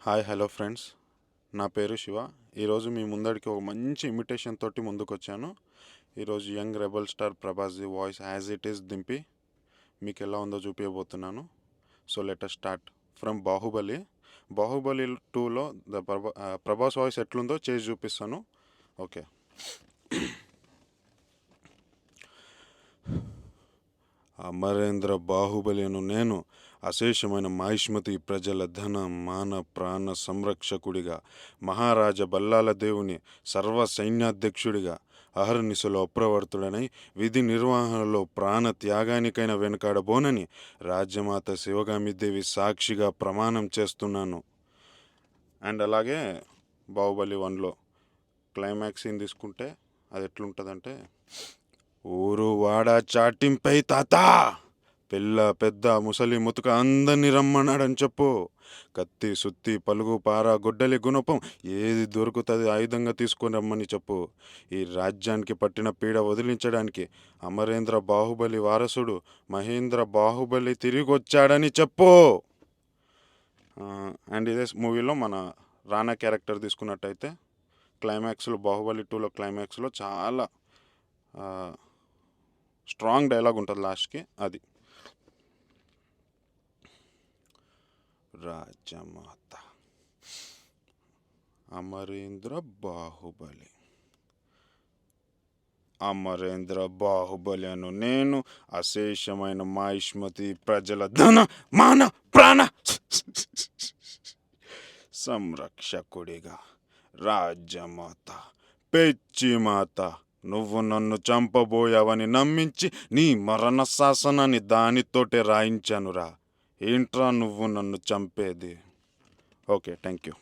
Hi hello friends, నా పేరు శివ. ఈరోజు మీ ముందడికి ఒక మంచి ఇమిటేషన్ తోటి ముందుకు వచ్చాను. ఈరోజు యంగ్ రెబల్ స్టార్ ప్రభాస్ది వాయిస్ యాజ్ ఇట్ ఈస్ దింపి మీకు ఎలా ఉందో చూపించబోతున్నాను. So let us start from Baahubali. Baahubali 2లో ప్రభాస్ వాయిస్ ఎట్లుందో చేసి చూపిస్తాను. ఓకే. అమరేంద్ర బాహుబలిను నేను అశేషమైన మాహిష్మతి ప్రజల ధన మాన ప్రాణ సంరక్షకుడిగా, మహారాజ బల్లాల దేవుని సర్వ సైన్యాధ్యక్షుడిగా, అహర్నిశలో అప్రవర్తుడనై విధి నిర్వహణలో ప్రాణ త్యాగానికైన వెనుకాడబోనని రాజ్యమాత శివగామిదేవి సాక్షిగా ప్రమాణం చేస్తున్నాను. అండ్ అలాగే బాహుబలి 1లో క్లైమాక్స్ సీన్ తీసుకుంటే అది ఎట్లుంటుందంటే, ఊరు వాడ చాటింపై తాత, పిల్ల పెద్ద ముసలి ముతుక అందరినీ రమ్మన్నాడని చెప్పు. కత్తి సుత్తి పలుగు పార గొడ్డలి గుణపం ఏది దొరుకుతుంది ఆయుధంగా తీసుకొని రమ్మని చెప్పు. ఈ రాజ్యానికి పట్టిన పీడ వదిలించడానికి అమరేంద్ర బాహుబలి వారసుడు మహేంద్ర బాహుబలి తిరిగి వచ్చాడని చెప్పు. అండ్ ఇదే మూవీలో మన రానా క్యారెక్టర్ తీసుకున్నట్టయితే క్లైమాక్స్లో, బాహుబలి 2లో క్లైమాక్స్లో చాలా స్ట్రాంగ్ డైలాగ్ ఉంటుంది లాస్ట్కి. అది రాజమాత అమరేంద్ర బాహుబలి, అమరేంద్ర బాహుబలి అను నేను అశేషమైన మాహిష్మతి ప్రజల ధన మాన ప్రాణ సంరక్షకుడిగా, రాజ్యమాత పెచ్చిమాత, నువ్వు నన్ను చంపబోయావని నమ్మించి నీ మరణ శాసనాన్ని దానితోటే రాయించానురా. ఏంట్రా నువ్వు నన్ను చంపేది? Okay, thank you.